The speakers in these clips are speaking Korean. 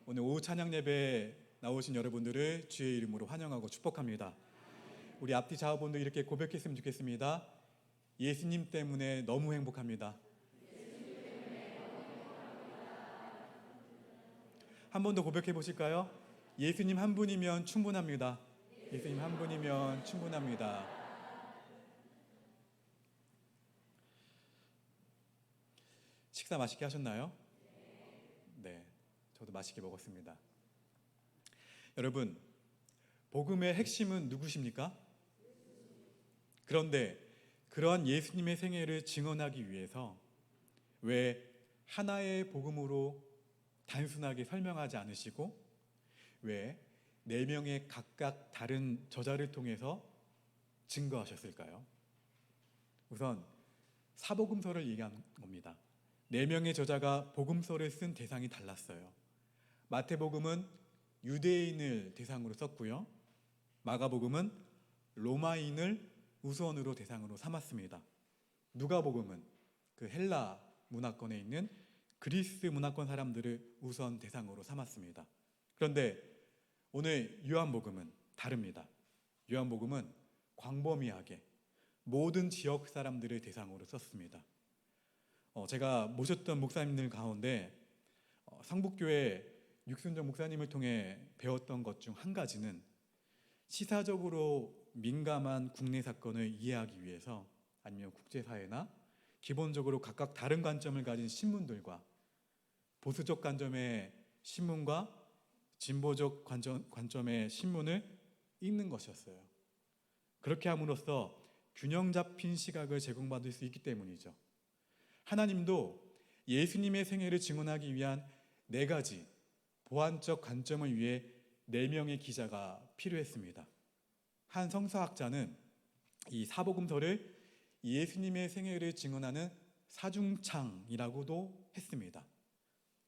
오늘 오후 찬양 예배에 나오신 여러분들을 주의 이름으로 환영하고 축복합니다. 우리 앞뒤 좌우분도 이렇게 고백했으면 좋겠습니다. 예수님 때문에 너무 행복합니다. 한 번 더 고백해 보실까요? 예수님 한 분이면 충분합니다. 예수님 한 분이면 충분합니다. 식사 맛있게 하셨나요? 네, 저도 맛있게 먹었습니다. 여러분, 복음의 핵심은 누구십니까? 그런데 그러한 예수님의 생애를 증언하기 위해서 왜 하나의 복음으로 단순하게 설명하지 않으시고 왜 4명의 각각 다른 저자를 통해서 증거하셨을까요? 우선 사복음서를 얘기한 겁니다. 4명의 저자가 복음서를 쓴 대상이 달랐어요. 마태복음은 유대인을 대상으로 썼고요. 마가복음은 로마인을 우선으로 대상으로 삼았습니다. 누가복음은 그 헬라 문화권에 있는 그리스 문화권 사람들을 우선 대상으로 삼았습니다. 그런데 오늘 요한복음은 다릅니다. 요한복음은 광범위하게 모든 지역 사람들을 대상으로 썼습니다. 제가 모셨던 목사님들 가운데 성북교회 육순정 목사님을 통해 배웠던 것 중 한 가지는 시사적으로 민감한 국내 사건을 이해하기 위해서 아니면 국제사회나 기본적으로 각각 다른 관점을 가진 신문들과 보수적 관점의 신문과 진보적 관점의 신문을 읽는 것이었어요. 그렇게 함으로써 균형 잡힌 시각을 제공받을 수 있기 때문이죠. 하나님도 예수님의 생애를 증언하기 위한 4가지 보완적 관점을 위해 4명의 기자가 필요했습니다. 한 성서학자는 이 사복음서를 예수님의 생애를 증언하는 사중창이라고도 했습니다.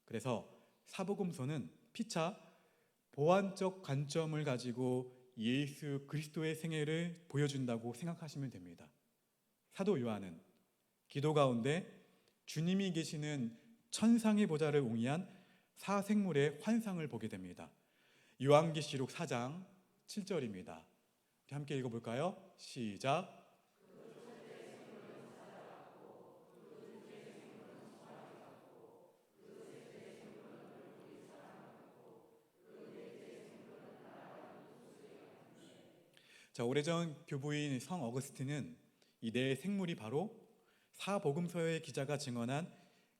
그래서 사복음서는 피차 보완적 관점을 가지고 예수 그리스도의 생애를 보여준다고 생각하시면 됩니다. 사도 요한은 기도 가운데 주님이 계시는 천상의 보좌를 옹이한 사생물의 환상을 보게 됩니다. 요한계시록 4장 7절입니다. 우리 함께 읽어볼까요? 시작. 자, 오래전 교부인 성 어거스틴은 이 4생물이 바로 사복음서의 기자가 증언한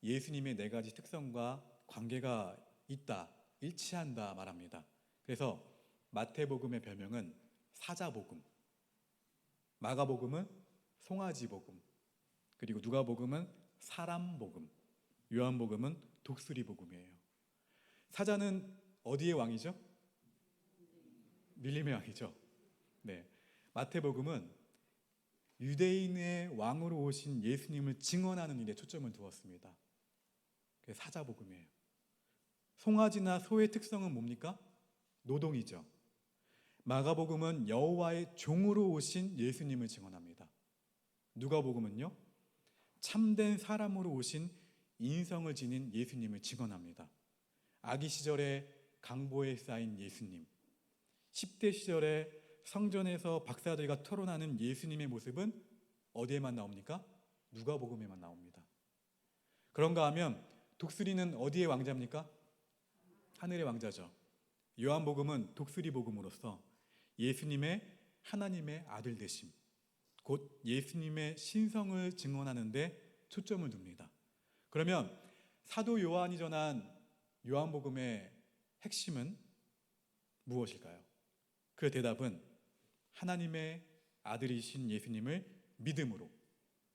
예수님의 4가지 특성과 관계가 있다, 일치한다 말합니다. 그래서 마태복음의 별명은 사자복음, 마가복음은 송아지복음, 그리고 누가복음은 사람복음, 요한복음은 독수리복음이에요. 사자는 어디의 왕이죠? 밀림의 왕이죠. 네, 마태복음은 유대인의 왕으로 오신 예수님을 증언하는 일에 초점을 두었습니다. 그게 사자복음이에요. 송아지나 소의 특성은 뭡니까? 노동이죠. 마가복음은 여호와의 종으로 오신 예수님을 증언합니다. 누가복음은요, 참된 사람으로 오신 인성을 지닌 예수님을 증언합니다. 아기 시절에 강보에 쌓인 예수님, 10대 시절에 성전에서 박사들과 토론하는 예수님의 모습은 어디에만 나옵니까? 누가복음에만 나옵니다. 그런가 하면 독수리는 어디의 왕자입니까? 하늘의 왕자죠. 요한복음은 독수리복음으로서 예수님의 하나님의 아들 되심, 곧 예수님의 신성을 증언하는 데 초점을 둡니다. 그러면 사도 요한이 전한 요한복음의 핵심은 무엇일까요? 그 대답은 하나님의 아들이신 예수님을 믿음으로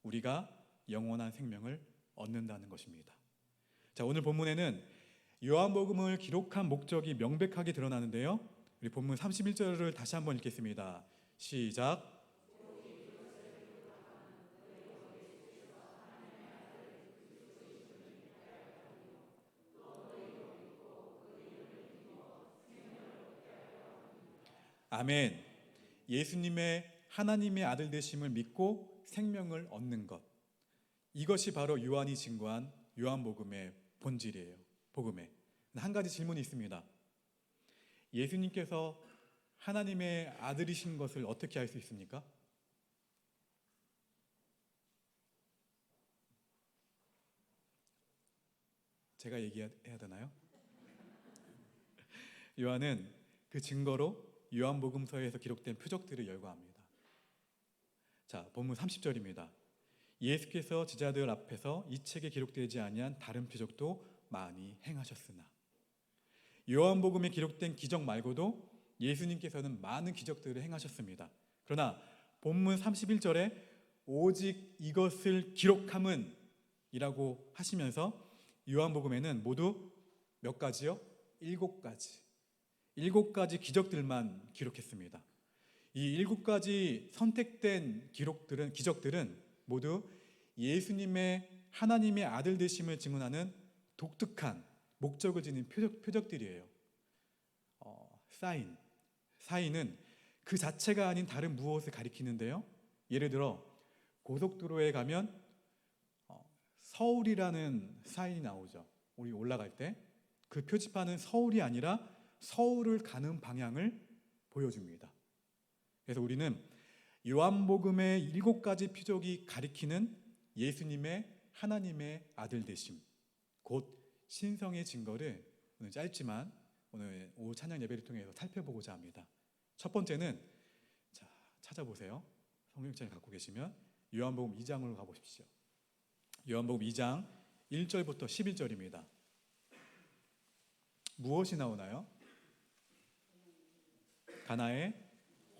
우리가 영원한 생명을 얻는다는 것입니다. 자, 오늘 본문에는 요한복음을 기록한 목적이 명백하게 드러나는데요. 우리 본문 31절을 다시 한번 읽겠습니다. 시작. 아멘. 예수님의 하나님의 아들 되심을 믿고 생명을 얻는 것, 이것이 바로 요한이 증거한 요한복음의 본질이에요. 복음의 한 가지 질문이 있습니다. 예수님께서 하나님의 아들이신 것을 어떻게 알 수 있습니까? 제가 얘기해야 되나요? 요한은 그 증거로 요한복음서에서 기록된 표적들을 열거합니다. 자, 본문 30절입니다. 예수께서 제자들 앞에서 이 책에 기록되지 아니한 다른 표적도 많이 행하셨으나. 요한복음에 기록된 기적 말고도 예수님께서는 많은 기적들을 행하셨습니다. 그러나 본문 31절에 오직 이것을 기록함은 이라고 하시면서 요한복음에는 모두 몇 가지요? 7가지. 7가지 기적들만 기록했습니다. 이 7가지 선택된 기적들은 모두 예수님의 하나님의 아들 되심을 증언하는 독특한 목적을 지닌 표적들이에요. 사인은 그 자체가 아닌 다른 무엇을 가리키는데요. 예를 들어 고속도로에 가면 서울이라는 사인이 나오죠. 우리 올라갈 때 그 표지판은 서울이 아니라 서울을 가는 방향을 보여줍니다. 그래서 우리는 요한복음의 7가지 표적이 가리키는 예수님의 하나님의 아들 되심, 곧 신성의 증거를 오늘 짧지만 오늘 오후 찬양 예배를 통해서 살펴보고자 합니다. 첫 번째는 찾아보세요. 성경책을 갖고 계시면 요한복음 2장으로 가보십시오. 요한복음 2장 1절부터 11절입니다. 무엇이 나오나요? 가나의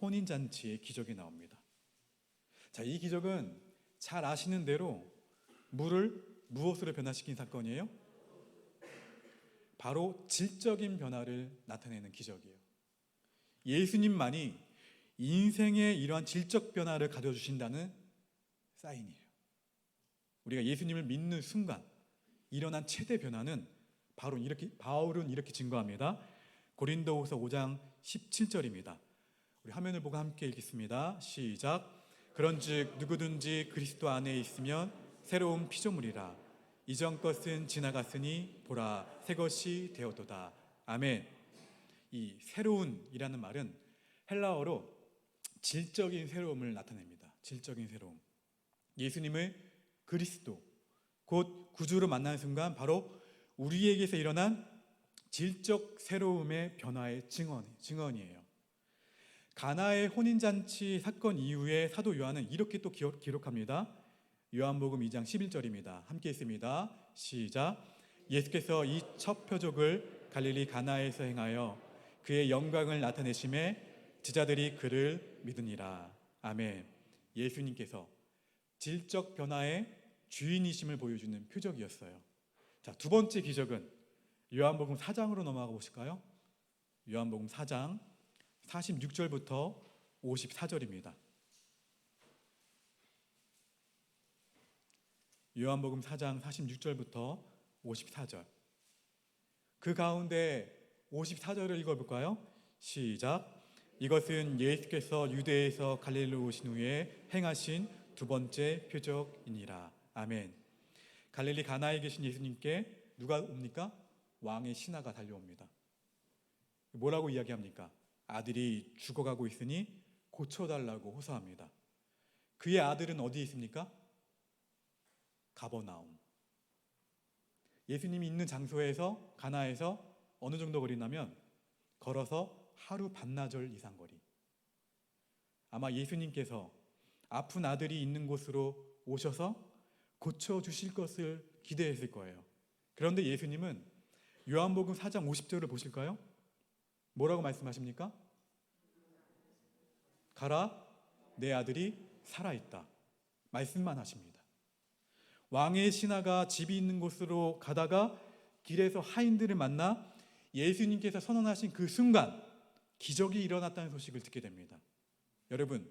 혼인잔치의 기적이 나옵니다. 자, 이 기적은 잘 아시는 대로 물을 무엇으로 변화시킨 사건이에요? 바로 질적인 변화를 나타내는 기적이에요. 예수님만이 인생의 이러한 질적 변화를 가져주신다는 사인이에요. 우리가 예수님을 믿는 순간 일어난 최대 변화는 바울은 이렇게 증거합니다. 고린도후서 5장 17절입니다. 우리 화면을 보고 함께 읽겠습니다. 시작. 그런즉 누구든지 그리스도 안에 있으면 새로운 피조물이라. 이전 것은 지나갔으니 보라 새 것이 되었도다. 아멘. 이 새로운이라는 말은 헬라어로 질적인 새로움을 나타냅니다. 질적인 새로움. 예수님을 그리스도 곧 구주로 만나는 순간 바로 우리에게서 일어난 질적 새로움의 변화의 증언이에요. 가나의 혼인잔치 사건 이후에 사도 요한은 이렇게 또 기록합니다. 요한복음 2장 11절입니다. 함께 읽습니다. 시작. 예수께서 이 첫 표적을 갈릴리 가나에서 행하여 그의 영광을 나타내심에 제자들이 그를 믿으니라. 아멘. 예수님께서 질적 변화의 주인이심을 보여주는 표적이었어요. 자, 두 번째 기적은 요한복음 4장으로 넘어가 보실까요? 요한복음 4장 46절부터 54절입니다. 요한복음 4장 46절부터 54절. 그 가운데 54절을 읽어볼까요? 시작. 이것은 예수께서 유대에서 갈릴리로 오신 후에 행하신 두 번째 표적이니라. 아멘. 갈릴리 가나에 계신 예수님께 누가 옵니까? 왕의 신하가 달려옵니다. 뭐라고 이야기합니까? 아들이 죽어가고 있으니 고쳐달라고 호소합니다. 그의 아들은 어디에 있습니까? 가버나움. 예수님이 있는 장소에서 가나에서 어느 정도 거리냐면 걸어서 하루 반나절 이상 거리. 아마 예수님께서 아픈 아들이 있는 곳으로 오셔서 고쳐주실 것을 기대했을 거예요. 그런데 예수님은 요한복음 4장 50절을 보실까요? 뭐라고 말씀하십니까? 가라, 내 아들이 살아있다. 말씀만 하십니다. 왕의 신하가 집이 있는 곳으로 가다가 길에서 하인들을 만나 예수님께서 선언하신 그 순간 기적이 일어났다는 소식을 듣게 됩니다. 여러분,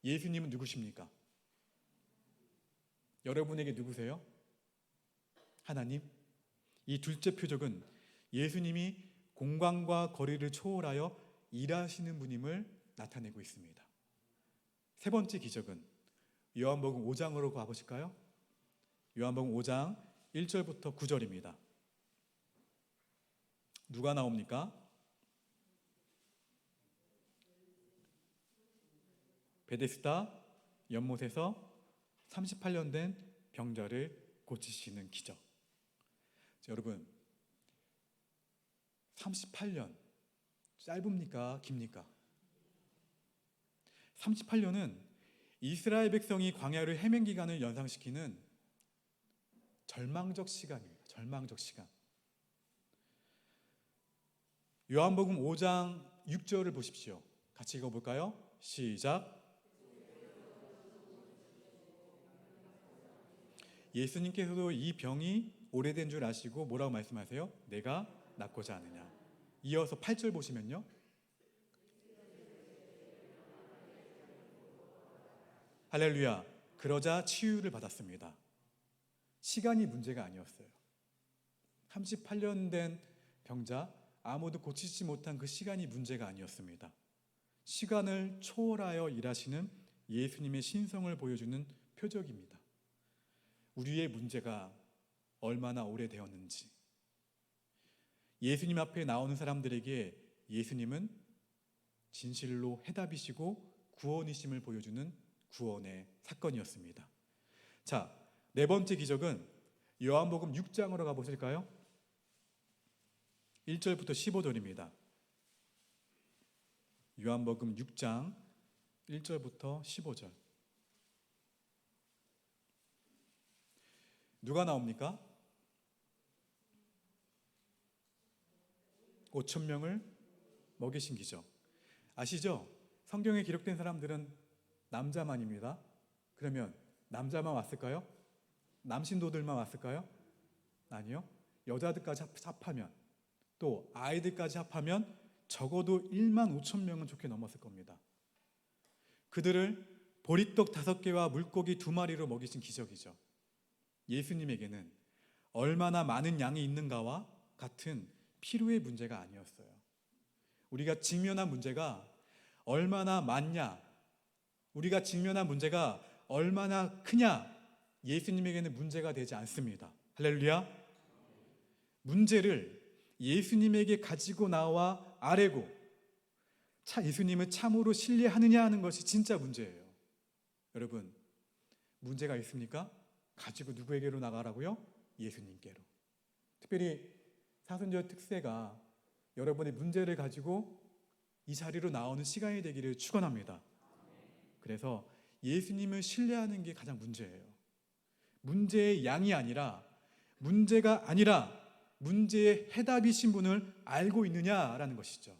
예수님은 누구십니까? 여러분에게 누구세요? 하나님. 이 둘째 표적은 예수님이 공간과 거리를 초월하여 일하시는 분임을 나타내고 있습니다. 세 번째 기적은 요한복음 5장으로 가보실까요? 요한복음 5장 1절부터 9절입니다. 누가 나옵니까? 베데스다 연못에서 38년 된 병자를 고치시는 기적. 자, 여러분 38년 짧습니까? 깁니까? 38년은 이스라엘 백성이 광야를 헤맨 기간을 연상시키는 절망적 시간입니다. 절망적 시간. 요한복음 5장 6절을 보십시오. 같이 읽어볼까요? 시작. 예수님께서도 이 병이 오래된 줄 아시고 뭐라고 말씀하세요? 내가 낫고자 하느냐. 이어서 8절 보시면요, 할렐루야. 그러자 치유를 받았습니다. 시간이 문제가 아니었어요. 38년 된 병자, 아무도 고치지 못한 그 시간이 문제가 아니었습니다. 시간을 초월하여 일하시는 예수님의 신성을 보여주는 표적입니다. 우리의 문제가 얼마나 오래되었는지, 예수님 앞에 나오는 사람들에게 예수님은 진실로 해답이시고 구원이심을 보여주는 구원의 사건이었습니다. 자, 네 번째 기적은 요한복음 6장으로 가보실까요? 1절부터 15절입니다. 요한복음 6장 1절부터 15절. 누가 나옵니까? 5,000명을 먹이신 기적. 아시죠? 성경에 기록된 사람들은 남자만입니다. 그러면 남자만 왔을까요? 남신도들만 왔을까요? 아니요. 여자들까지 합하면, 또 아이들까지 합하면 적어도 1만 5천 명은 좋게 넘었을 겁니다. 그들을 보리떡 5개와 물고기 2마리로 먹이신 기적이죠. 예수님에게는 얼마나 많은 양이 있는가와 같은 필요의 문제가 아니었어요. 우리가 직면한 문제가 얼마나 많냐, 우리가 직면한 문제가 얼마나 크냐, 예수님에게는 문제가 되지 않습니다. 할렐루야. 문제를 예수님에게 가지고 나와 아뢰고 예수님을 참으로 신뢰하느냐 하는 것이 진짜 문제예요. 여러분, 문제가 있습니까? 가지고 누구에게로 나가라고요? 예수님께로. 특별히 사순절 특세가 여러분의 문제를 가지고 이 자리로 나오는 시간이 되기를 축원합니다. 그래서 예수님을 신뢰하는 게 가장 문제예요. 문제의 양이 아니라, 문제가 아니라 문제의 해답이신 분을 알고 있느냐라는 것이죠.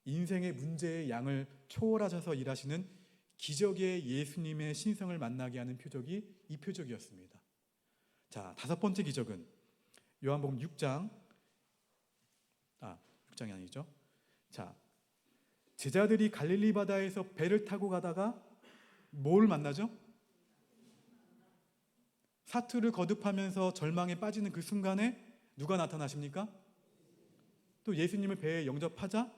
인생의 문제의 양을 초월하셔서 일하시는 기적의 예수님의 신성을 만나게 하는 표적이 이 표적이었습니다. 자, 5번째 기적은 요한복음 6장이 아니죠. 자, 제자들이 갈릴리 바다에서 배를 타고 가다가 뭘 만나죠? 사투를 거듭하면서 절망에 빠지는 그 순간에 누가 나타나십니까? 또 예수님을 배에 영접하자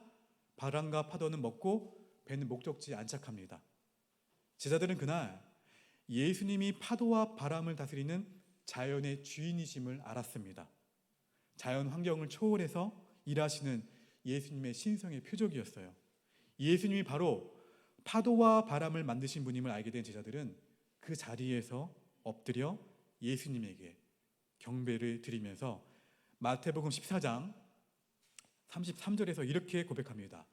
바람과 파도는 먹고 배는 목적지에 안착합니다. 제자들은 그날 예수님이 파도와 바람을 다스리는 자연의 주인이심을 알았습니다. 자연 환경을 초월해서 일하시는 예수님의 신성의 표적이었어요. 예수님이 바로 파도와 바람을 만드신 분임을 알게 된 제자들은 그 자리에서 엎드려 예수님에게 경배를 드리면서 마태복음 14장 33절에서 이렇게 고백합니다.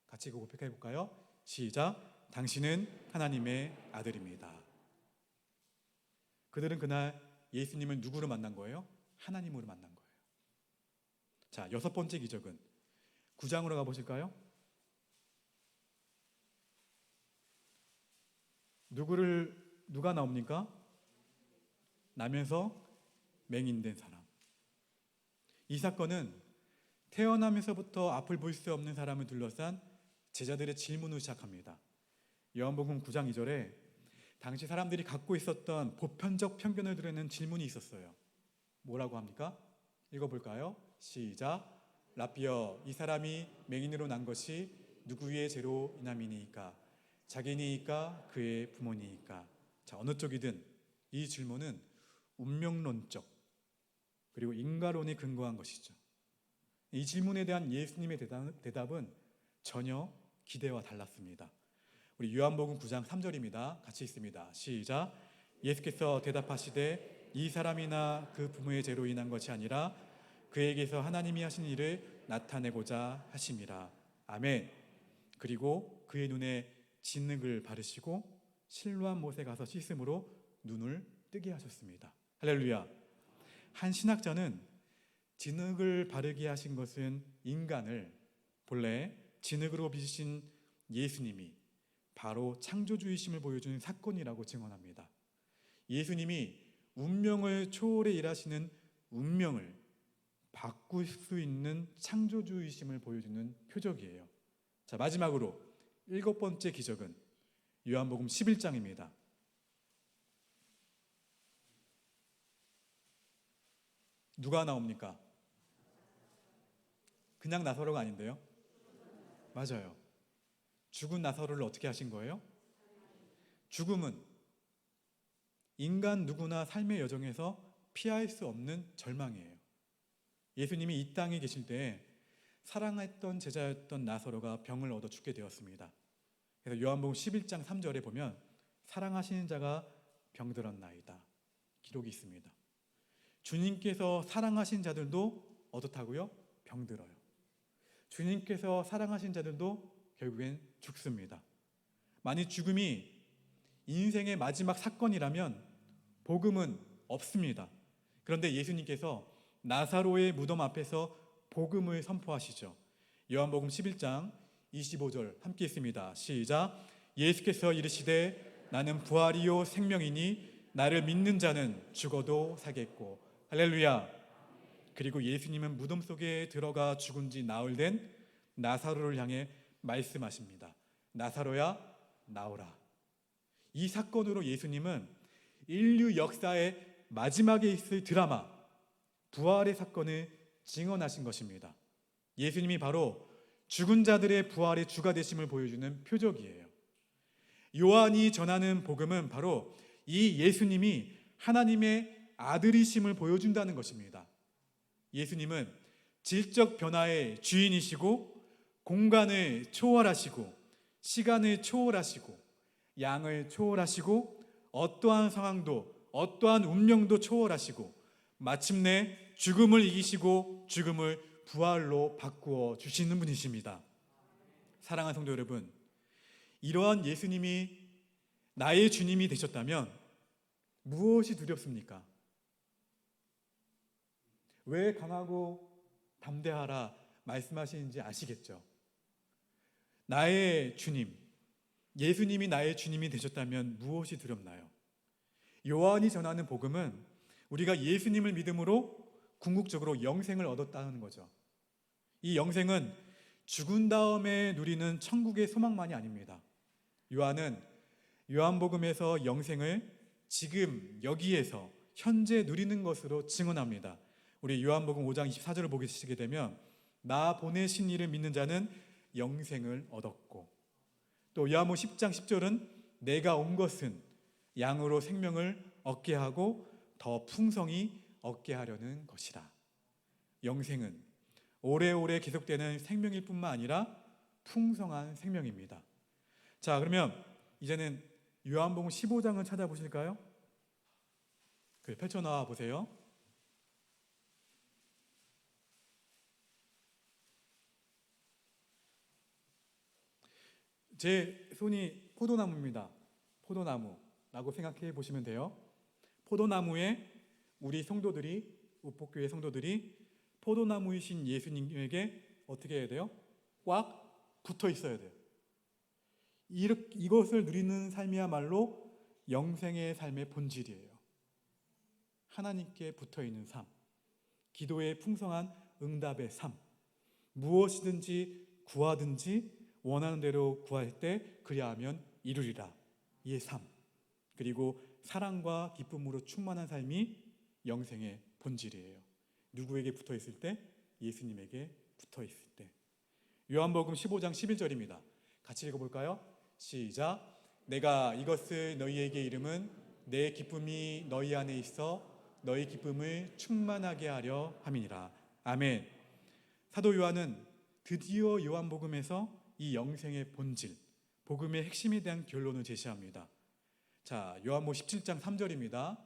같이 고백해 볼까요? 시작. 당신은 하나님의 아들입니다. 그들은 그날 예수님을 누구로 만난 거예요? 하나님으로 만난 거예요. 자, 6번째 기적은 9장으로 가보실까요? 누가 나옵니까? 나면서 맹인된 사람. 이 사건은 태어나면서부터 앞을 볼 수 없는 사람을 둘러싼 제자들의 질문을 시작합니다. 요한복음 9장 2절에 당시 사람들이 갖고 있었던 보편적 편견을 드러내는 질문이 있었어요. 뭐라고 합니까? 읽어볼까요? 시작. 라삐어, 이 사람이 맹인으로 난 것이 누구의 죄로 인함이니까? 자기니까 그의 부모니까? 자, 어느 쪽이든 이 질문은 운명론적 그리고 인과론에 근거한 것이죠. 이 질문에 대한 예수님의 대답은 전혀 기대와 달랐습니다. 우리 요한복음 9장 3절입니다. 같이 읽습니다. 시작. 예수께서 대답하시되 이 사람이나 그 부모의 죄로 인한 것이 아니라 그에게서 하나님이 하신 일을 나타내고자 하심이라. 아멘. 그리고 그의 눈에 진흙을 바르시고 실로암 못에 가서 씻음으로 눈을 뜨게 하셨습니다. 할렐루야. 한 신학자는 진흙을 바르게 하신 것은 인간을 본래 진흙으로 빚으신 예수님이 바로 창조주이심을 보여주는 사건이라고 증언합니다. 예수님이 운명을 초월해 일하시는 운명을 바꿀 수 있는 창조주이심을 보여주는 표적이에요. 자, 마지막으로 7번째 기적은 요한복음 11장입니다. 누가 나옵니까? 그냥 나사로가 아닌데요? 맞아요. 죽은 나사로를 어떻게 하신 거예요? 죽음은 인간 누구나 삶의 여정에서 피할 수 없는 절망이에요. 예수님이 이 땅에 계실 때 사랑했던 제자였던 나사로가 병을 얻어 죽게 되었습니다. 그래서 요한복음 11장 3절에 보면 사랑하시는 자가 병들었나이다 기록이 있습니다. 주님께서 사랑하신 자들도 어떻다고요? 병들어요. 주님께서 사랑하신 자들도 결국엔 죽습니다. 만약 죽음이 인생의 마지막 사건이라면 복음은 없습니다. 그런데 예수님께서 나사로의 무덤 앞에서 복음을 선포하시죠. 요한복음 11장 25절 함께 있습니다. 시작. 예수께서 이르시되 나는 부활이요 생명이니 나를 믿는 자는 죽어도 살겠고. 할렐루야. 그리고 예수님은 무덤 속에 들어가 죽은 지 나흘 된 나사로를 향해 말씀하십니다. 나사로야 나오라. 이 사건으로 예수님은 인류 역사의 마지막에 있을 드라마 부활의 사건을 증언하신 것입니다. 예수님이 바로 죽은 자들의 부활의 주가 되심을 보여주는 표적이에요. 요한이 전하는 복음은 바로 이 예수님이 하나님의 아들이심을 보여준다는 것입니다. 예수님은 질적 변화의 주인이시고 공간을 초월하시고 시간을 초월하시고 양을 초월하시고 어떠한 상황도 어떠한 운명도 초월하시고 마침내 죽음을 이기시고 죽음을 부활로 바꾸어 주시는 분이십니다. 사랑하는 성도 여러분, 이러한 예수님이 나의 주님이 되셨다면 무엇이 두렵습니까? 왜 강하고 담대하라 말씀하시는지 아시겠죠? 나의 주님, 예수님이 나의 주님이 되셨다면 무엇이 두렵나요? 요한이 전하는 복음은 우리가 예수님을 믿음으로 궁극적으로 영생을 얻었다는 거죠. 이 영생은 죽은 다음에 누리는 천국의 소망만이 아닙니다. 요한은 요한복음에서 영생을 지금 여기에서 현재 누리는 것으로 증언합니다. 우리 요한복음 5장 24절을 보시게 되면 나 보내신 이를 믿는 자는 영생을 얻었고, 또 요한복음 10장 10절은 내가 온 것은 양으로 생명을 얻게 하고 더 풍성히 얻게 하려는 것이라. 영생은 오래오래 계속되는 생명일 뿐만 아니라 풍성한 생명입니다. 자, 그러면 이제는 요한복음 15장을 찾아보실까요? 펼쳐놔 보세요. 제 손이 포도나무입니다. 포도나무라고 생각해 보시면 돼요. 포도나무에 우리 성도들이, 우복교회 성도들이 포도나무이신 예수님에게 어떻게 해야 돼요? 꽉 붙어 있어야 돼요. 이것을 누리는 삶이야말로 영생의 삶의 본질이에요. 하나님께 붙어 있는 삶, 기도의 풍성한 응답의 삶, 무엇이든지 구하든지 원하는 대로 구할 때 그리하면 이루리라. 이의 삶, 그리고 사랑과 기쁨으로 충만한 삶이 영생의 본질이에요. 누구에게 붙어 있을 때? 예수님에게 붙어 있을 때. 요한복음 15장 11절입니다. 같이 읽어볼까요? 시작. 내가 이것을 너희에게 이름은 내 기쁨이 너희 안에 있어 너희 기쁨을 충만하게 하려 함이니라. 아멘. 사도 요한은 드디어 요한복음에서 이 영생의 본질, 복음의 핵심에 대한 결론을 제시합니다. 자, 요한복음 17장 3절입니다.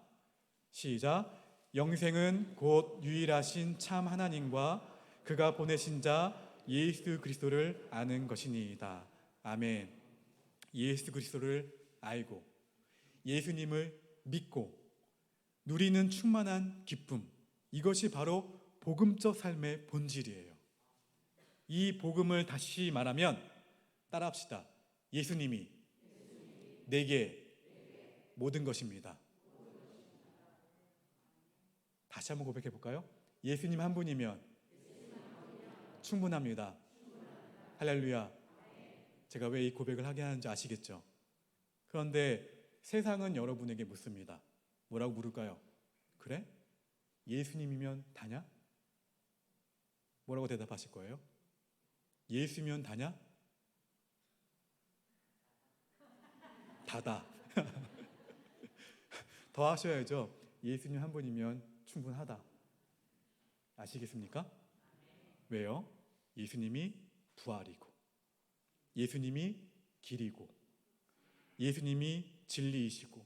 시작. 영생은 곧 유일하신 참 하나님과 그가 보내신 자 예수 그리스도를 아는 것이니이다. 아멘. 예수 그리스도를 알고 예수님을 믿고 누리는 충만한 기쁨, 이것이 바로 복음적 삶의 본질이에요. 이 복음을 다시 말하면 따라합시다. 예수님이 내게 모든 것입니다. 다시 한번 고백해 볼까요? 예수님 한 분이면 충분합니다. 할렐루야. 제가 왜 이 고백을 하게 하는지 아시겠죠? 그런데 세상은 여러분에게 묻습니다. 뭐라고 물을까요? 그래? 예수님이면 다냐? 뭐라고 대답하실 거예요? 예수면 다냐? 다다. 더 하셔야죠. 예수님 한 분이면 충분하다. 아시겠습니까? 왜요? 예수님이 부활이고 예수님이 길이고 예수님이 진리이시고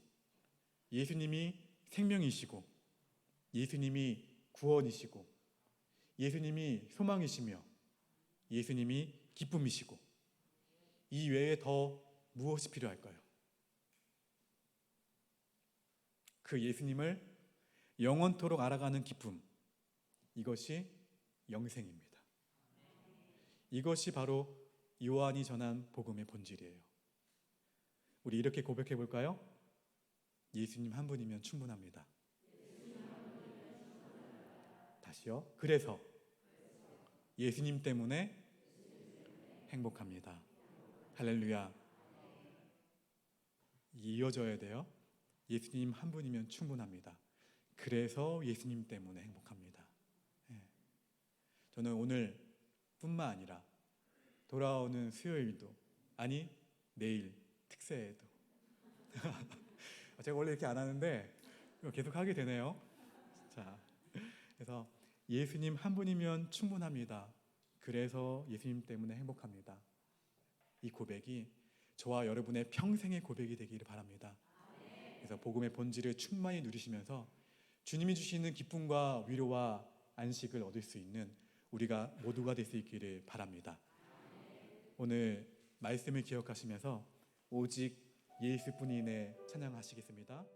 예수님이 생명이시고 예수님이 구원이시고 예수님이 소망이시며 예수님이 기쁨이시고 이 외에 더 무엇이 필요할까요? 그 예수님을 영원토록 알아가는 기쁨, 이것이 영생입니다. 이것이 바로 요한이 전한 복음의 본질이에요. 우리 이렇게 고백해 볼까요? 예수님 한 분이면 충분합니다. 다시요. 그래서 예수님 때문에 행복합니다. 할렐루야. 이어져야 돼요. 예수님 한 분이면 충분합니다. 그래서 예수님 때문에 행복합니다. 저는 오늘 뿐만 아니라 돌아오는 수요일도, 아니 내일 특세에도 제가 원래 이렇게 안 하는데 계속 하게 되네요. 자, 그래서 예수님 한 분이면 충분합니다. 그래서 예수님 때문에 행복합니다. 이 고백이 저와 여러분의 평생의 고백이 되기를 바랍니다. 그래서 복음의 본질을 충만히 누리시면서 주님이 주시는 기쁨과 위로와 안식을 얻을 수 있는 우리가 모두가 될 수 있기를 바랍니다. 오늘 말씀을 기억하시면서 오직 예수뿐이네 찬양하시겠습니다.